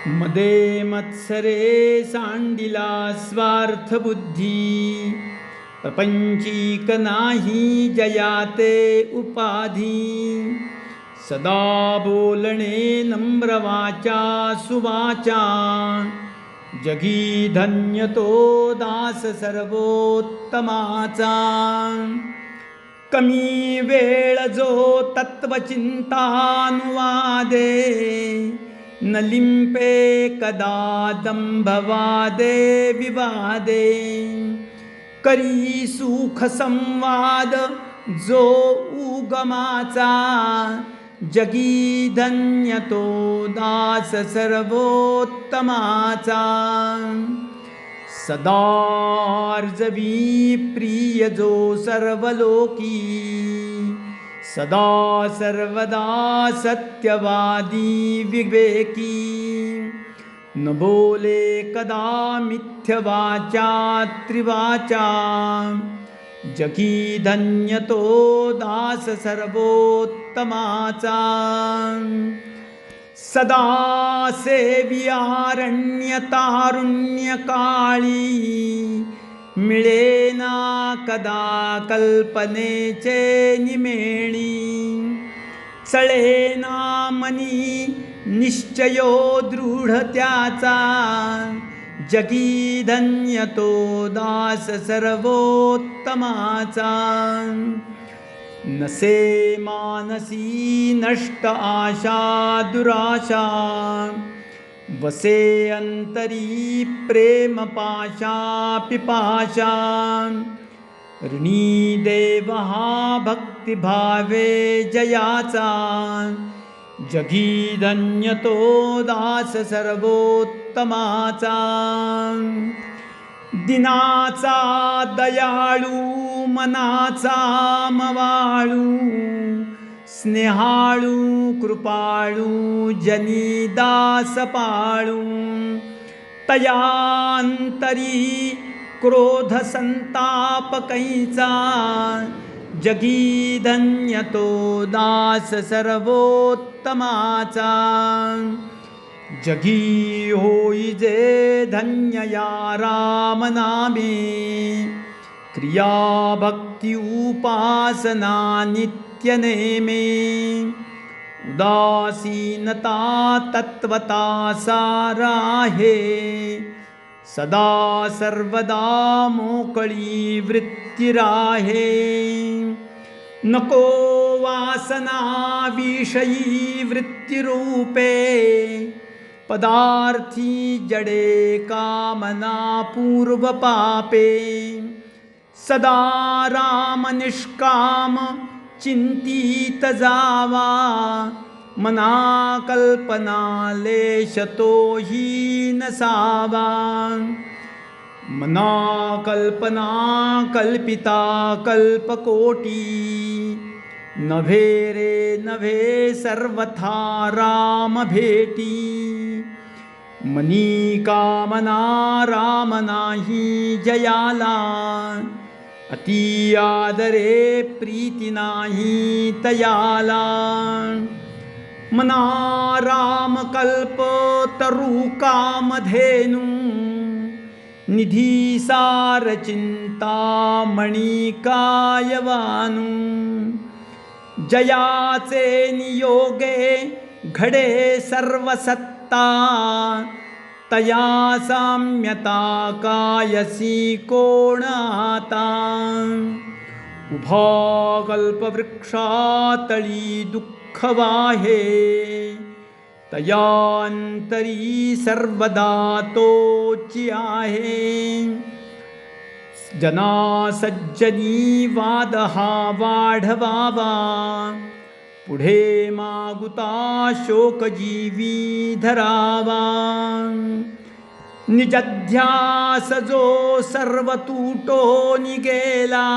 मदे मत्सरे सांडिला स्वार्थ बुद्धी, प्रपंचीक नाही जयाते उपाधी. सदा बोलणे नम्रवाचा सुवाचा, जगी धन्य तो दास सर्वोत्तमाचा. कमी वेळ जो तत्वचिंतानुवादे, न लिंपे कदा दंभवादे विवादे. करी सुख संवाद जो उगमाचा, जगी धन्य तो दास सर्वोत्तमाचा. सदार्जवी प्रिय जो सर्वलोकी, सदा सर्वदा सत्यवादी विवेकी. न बोले कदा मिथ्यवाचा त्रिवाचा, जगी धन्य तो दास सर्वोत्तमाचा. सदा सेवियारण्य तारुण्य काळी, मिळेना कदा कल्पनेचे निमेळी. चळेना मनी निश्चयो दृढ त्याचा, जगी धन्य तो दास सर्वोत्तमाचा. नसे मानसी नष्ट आशा दुराशा, वसे अंतरी प्रेम पाशा पिपाशा. ऋणी देव हा भक्तिभावे जयाचा, जगी धन्य तो दास सर्वोत्तमाचा. दिनाचा दयाळू मनाचा मवाळू, स्नेहाळू कृपाळू जनी दास पाळू. तयांतरी क्रोध संताप कैचा, जगी धन्य तो दास सर्वोत्तमाचा. जगी होई जे धन्य या राम नामे, क्रिया भक्ती उपासना नित्य नेमे. उदासीनता तत्वता साराहे, सदा सर्वदा मोकळी वृत्ती राहे. नको वासना विषयी वृत्तिरूपे, पदार्थी जडे कामना पूर्व पापे. सदा राम निष्काम चिंतित जावा, मना कल्पना लेश तोही नसावा. मना कल्पना कल्पिता कल्पकोटी, नभे रे नभे सर्वथा राम भेटी. मनी कामना राम नाही जयाला, अति आदरे प्रीती नाही तयाला. मना राम कल्प तरु कामधेनु, निधी सार चिंता मणी कायवानु. जयाचे नियोगे घडे सर्व सत्ता, तया साम्यता कायसी कोण आता. उभा कल्पवृक्षातळी दुःख वाहे, तयांतरी सर्वदा तोची आहे. जना सज्जनी वाद हा वाढवावा, पुढे मागुता शोकजीवी धरावा. निजध्यास जो सर्व तुटो निगेला,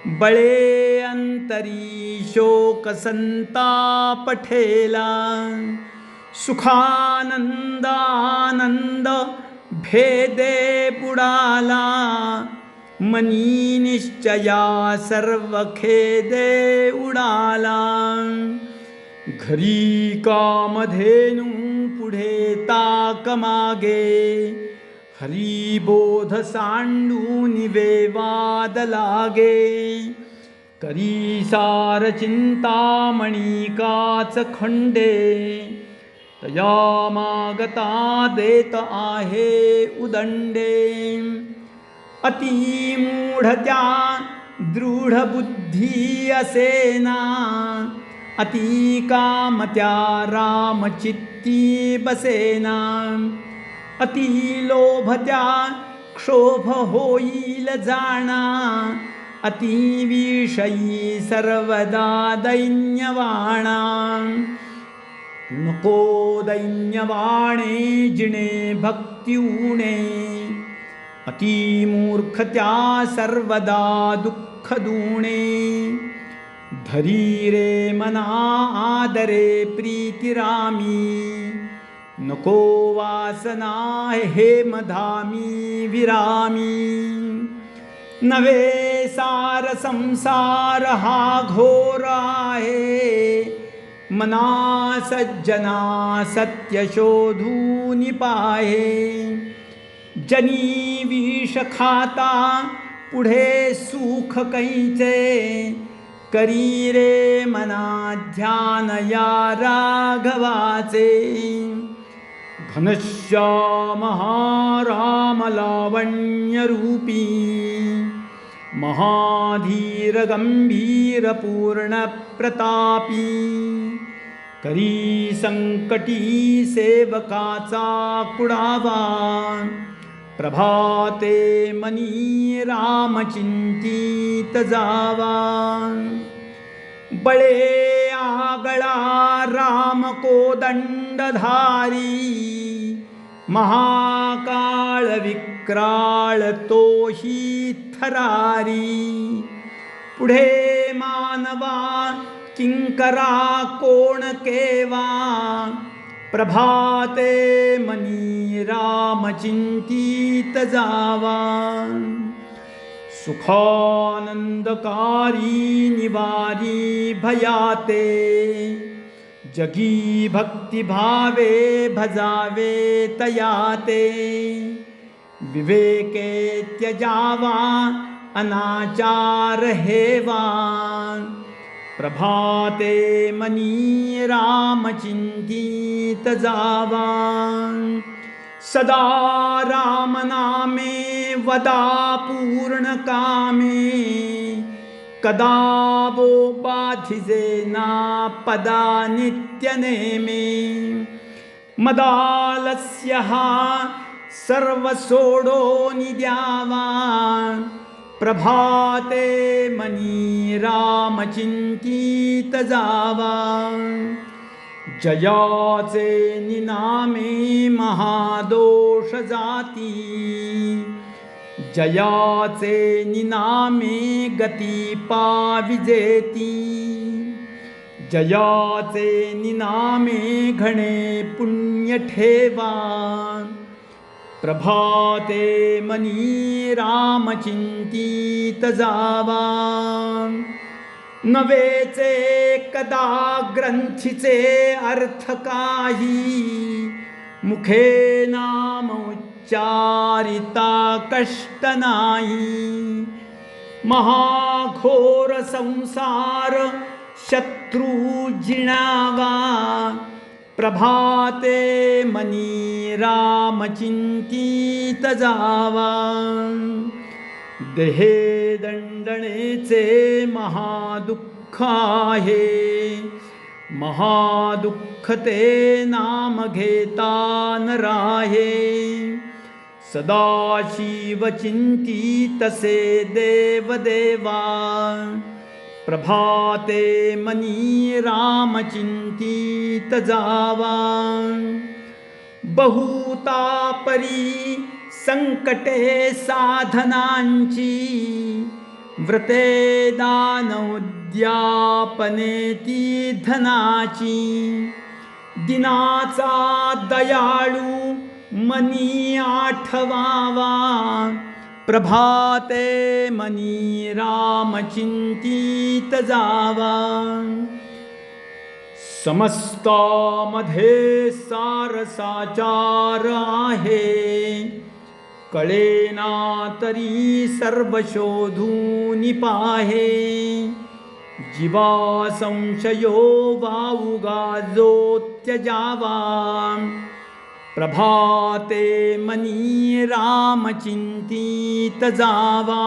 बळे अंतरी शोक संताप ठेला. सुखानंद आनंद भेदे बुडाला, मनी निश्चया सर्व खेदे उडाला. घरी कामधेनु पुढे ताक मागे, हरिबोध सांडून वेवाद लागे. करी सार चिंतामणी काच खंडे, तया मागता देत आहे उदंडे. अति मूढ त्या दृढ बुद्धी असेना, अति काम त्या रामचित्ती बसेना. अति लोभ त्या क्षोभ होईल जाणा, अति विषयी सर्वदा दैन्यवाणा. नको दैन्यवाणे जिणे भक्ती उणे, अति मूर्ख त्या सर्वदा दुःख दुणे. धरी रे मना आदरे प्रीतिरामी, नको वासना हे मधामी विरामी. नवे सार संसार हा घोर आहे, मना सज्जना सत्य शोधून पाहे. जनी विष खाता पुढे सुख कैचे, करी रे मना ध्यान या राघवाचे. घनश्याम हा राम लावण्य रूपी, महाधीर गंभीर पूर्ण प्रतापी. करी संकटी सेवकाचा कुडावा, प्रभाते मनी राम चिंतित जावा. बळे आगळा राम कोदंडधारी, महाकाळ विक्राळ तोही थरारी. पुढे मानवा किंकरा कोण केवा, प्रभाते मनी राम चिंतित जावा. सुखानंदकारी निवारी भयाते, जगी भक्ती भावे भजावे तयाते. विवेके त्यजावा अनाचार हेवा, प्रभाते मनी राम चिंतित जावा. सदा राम नामे वदा पूर्ण कामे, कदा वो बाधिजे ना पदा नित्य नेमे. मदालस्य हा सर्व सोडोन द्यावा, प्रभाते मनी राम चिंतित जावा. जयाचे निनामे महादोष जाती, जयाचे निनामे गती पाविजेती. जयाचे निनामे घणे पुण्य ठेवा, प्रभाते मनी राम चिंतित जावा. नवेचे कदा ग्रंथीचे अर्थ काही, मुखे नाम उच्चारिता कष्ट नाही. महाघोर संसार शत्रु जिणावा, प्रभाते मनी राम चिंतित जावा. देहे दंडणेचे महादुःख आहे, महादुःख ते नाम घेता न राहे. सदाशिव चिंतितसे देव देवा, प्रभाते मनी राम चिंतित जावा. बहुतापरी संकटे साधनांची, व्रते दान उद्यापनेती धनाची. दिनाचा दयाळू मनी आठवावा, प्रभाते मनी राम चिंतित जावा. समस्तामध्ये सारसाचार आहे, कळेना तरी सर्व शोधून पाहे. जीवा संशयो वावुगा जो त्यजावा, प्रभाते मनी रामचिंतित जावा.